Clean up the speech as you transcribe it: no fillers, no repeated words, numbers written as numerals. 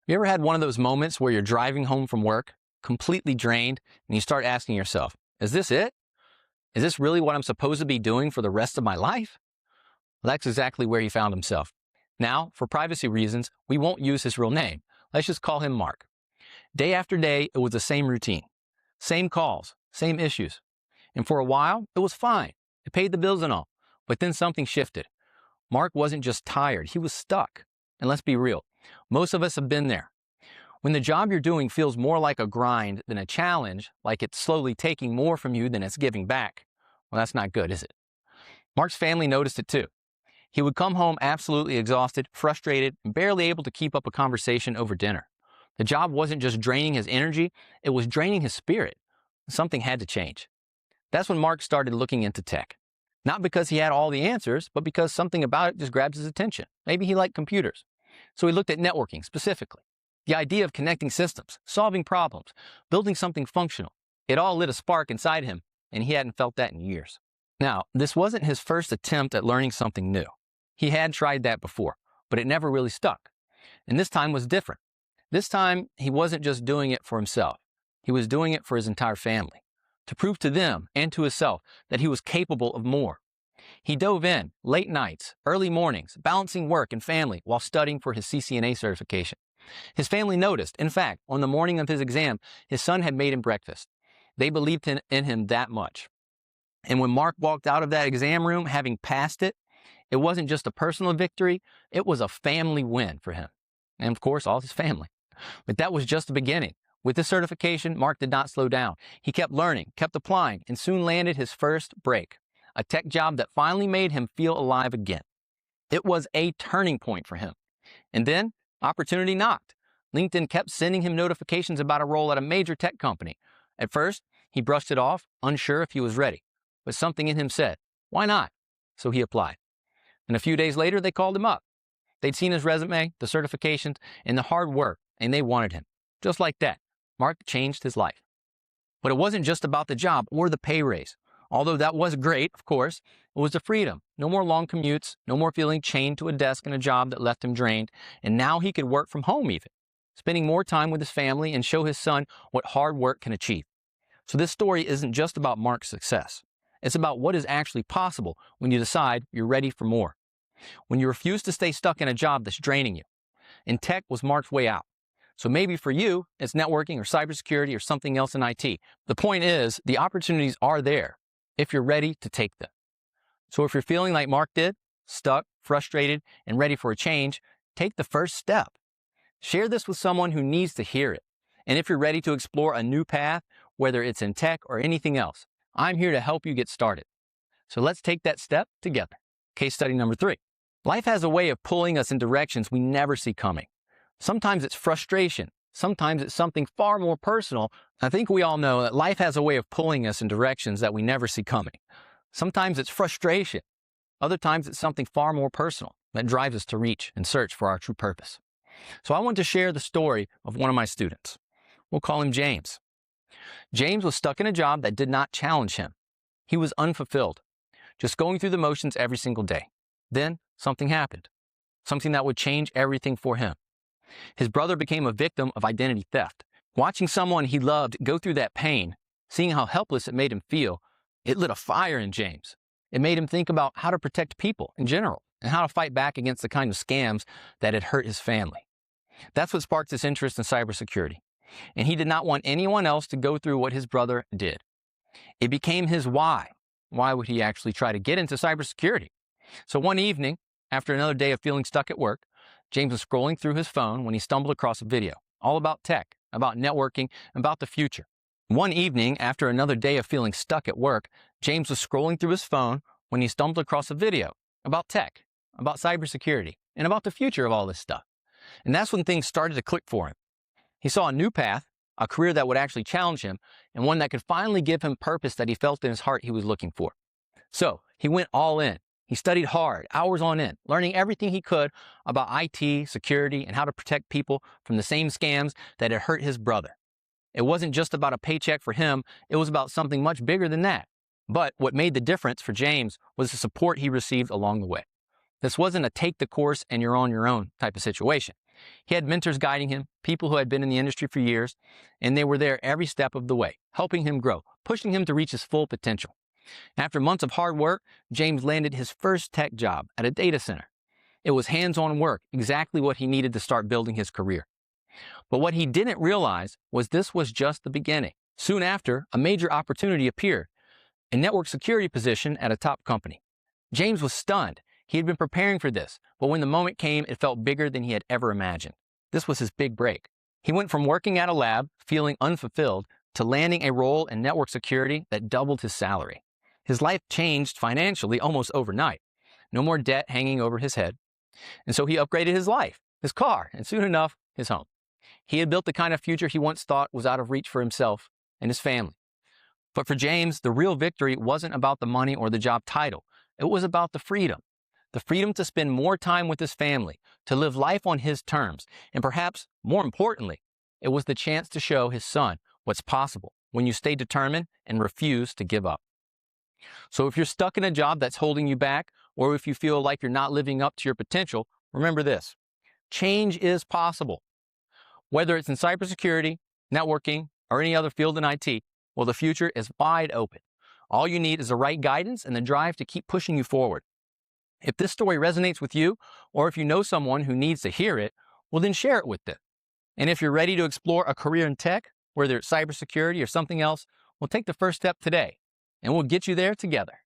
You ever had one of those moments where you're driving home from work, completely drained, and you start asking yourself, is this it? Is this really what I'm supposed to be doing for the rest of my life? Well, that's exactly where he found himself. Now, for privacy reasons, we won't use his real name. Let's just call him Mark. Day after day, it was the same routine, same calls, same issues. And for a while, it was fine. It paid the bills and all. But then something shifted. Mark wasn't just tired, he was stuck. And let's be real, most of us have been there. When the job you're doing feels more like a grind than a challenge, like it's slowly taking more from you than it's giving back, well, that's not good, is it? Mark's family noticed it too. He would come home absolutely exhausted, frustrated, and barely able to keep up a conversation over dinner. The job wasn't just draining his energy, it was draining his spirit. Something had to change. That's when Mark started looking into tech. Not because he had all the answers, but because something about it just grabbed his attention. Maybe he liked computers. So he looked at networking specifically. The idea of connecting systems, solving problems, building something functional. It all lit a spark inside him, and he hadn't felt that in years. Now, this wasn't his first attempt at learning something new. He had tried that before, but it never really stuck. And this time was different. This time, he wasn't just doing it for himself. He was doing it for his entire family, to prove to them and to himself that he was capable of more. He dove in late nights, early mornings, balancing work and family while studying for his CCNA certification. His family noticed. In fact, on the morning of his exam, his son had made him breakfast. They believed in him that much. And when Mark walked out of that exam room having passed it, it wasn't just a personal victory, it was a family win for him. And of course, all his family. But that was just the beginning. With this certification, Mark did not slow down. He kept learning, kept applying, and soon landed his first break, a tech job that finally made him feel alive again. It was a turning point for him. And then, opportunity knocked. LinkedIn kept sending him notifications about a role at a major tech company. At first, he brushed it off, unsure if he was ready. But something in him said, why not? So he applied. And a few days later, they called him up. They'd seen his resume, the certifications, and the hard work, and they wanted him. Just like that, Mark changed his life. But it wasn't just about the job or the pay raise. Although that was great, of course, it was the freedom. No more long commutes, no more feeling chained to a desk in a job that left him drained, and now he could work from home even, spending more time with his family and show his son what hard work can achieve. So this story isn't just about Mark's success. It's about what is actually possible when you decide you're ready for more. When you refuse to stay stuck in a job that's draining you. And tech was Mark's way out. So maybe for you, it's networking or cybersecurity or something else in IT. The point is, the opportunities are there if you're ready to take them. So if you're feeling like Mark did, stuck, frustrated, and ready for a change, take the first step. Share this with someone who needs to hear it. And if you're ready to explore a new path, whether it's in tech or anything else, I'm here to help you get started. So let's take that step together. Case study number 3. Life has a way of pulling us in directions we never see coming. Sometimes it's frustration. Sometimes it's something far more personal. I think we all know that life has a way of pulling us in directions that we never see coming. Sometimes it's frustration. Other times it's something far more personal that drives us to reach and search for our true purpose. So I want to share the story of one of my students. We'll call him James. James was stuck in a job that did not challenge him. He was unfulfilled, just going through the motions every single day. Then something happened, something that would change everything for him. His brother became a victim of identity theft. Watching someone he loved go through that pain, seeing how helpless it made him feel, it lit a fire in James. It made him think about how to protect people in general and how to fight back against the kind of scams that had hurt his family. That's what sparked his interest in cybersecurity. And he did not want anyone else to go through what his brother did. It became his why. Why would he actually try to get into cybersecurity? So one evening, after another day of feeling stuck at work, James was scrolling through his phone when he stumbled across a video, all about tech, about networking, about the future. One evening, after another day of feeling stuck at work, James was scrolling through his phone when he stumbled across a video about tech, about cybersecurity, and about the future of all this stuff. And that's when things started to click for him. He saw a new path, a career that would actually challenge him, and one that could finally give him purpose that he felt in his heart he was looking for. So he went all in. He studied hard, hours on end, learning everything he could about IT, security, and how to protect people from the same scams that had hurt his brother. It wasn't just about a paycheck for him, it was about something much bigger than that. But what made the difference for James was the support he received along the way. This wasn't a take the course and you're on your own type of situation. He had mentors guiding him, people who had been in the industry for years, and they were there every step of the way, helping him grow, pushing him to reach his full potential. After months of hard work, James landed his first tech job at a data center. It was hands-on work, exactly what he needed to start building his career. But what he didn't realize was this was just the beginning. Soon after, a major opportunity appeared, a network security position at a top company. James was stunned. He had been preparing for this, but when the moment came, it felt bigger than he had ever imagined. This was his big break. He went from working at a lab, feeling unfulfilled, to landing a role in network security that doubled his salary. His life changed financially almost overnight. No more debt hanging over his head. And so he upgraded his life, his car, and soon enough, his home. He had built the kind of future he once thought was out of reach for himself and his family. But for James, the real victory wasn't about the money or the job title. It was about the freedom to spend more time with his family, to live life on his terms, and perhaps more importantly, it was the chance to show his son what's possible when you stay determined and refuse to give up. So if you're stuck in a job that's holding you back, or if you feel like you're not living up to your potential, remember this: change is possible. Whether it's in cybersecurity, networking, or any other field in IT, well, the future is wide open. All you need is the right guidance and the drive to keep pushing you forward. If this story resonates with you, or if you know someone who needs to hear it, well, then share it with them. And if you're ready to explore a career in tech, whether it's cybersecurity or something else, well, take the first step today, and we'll get you there together.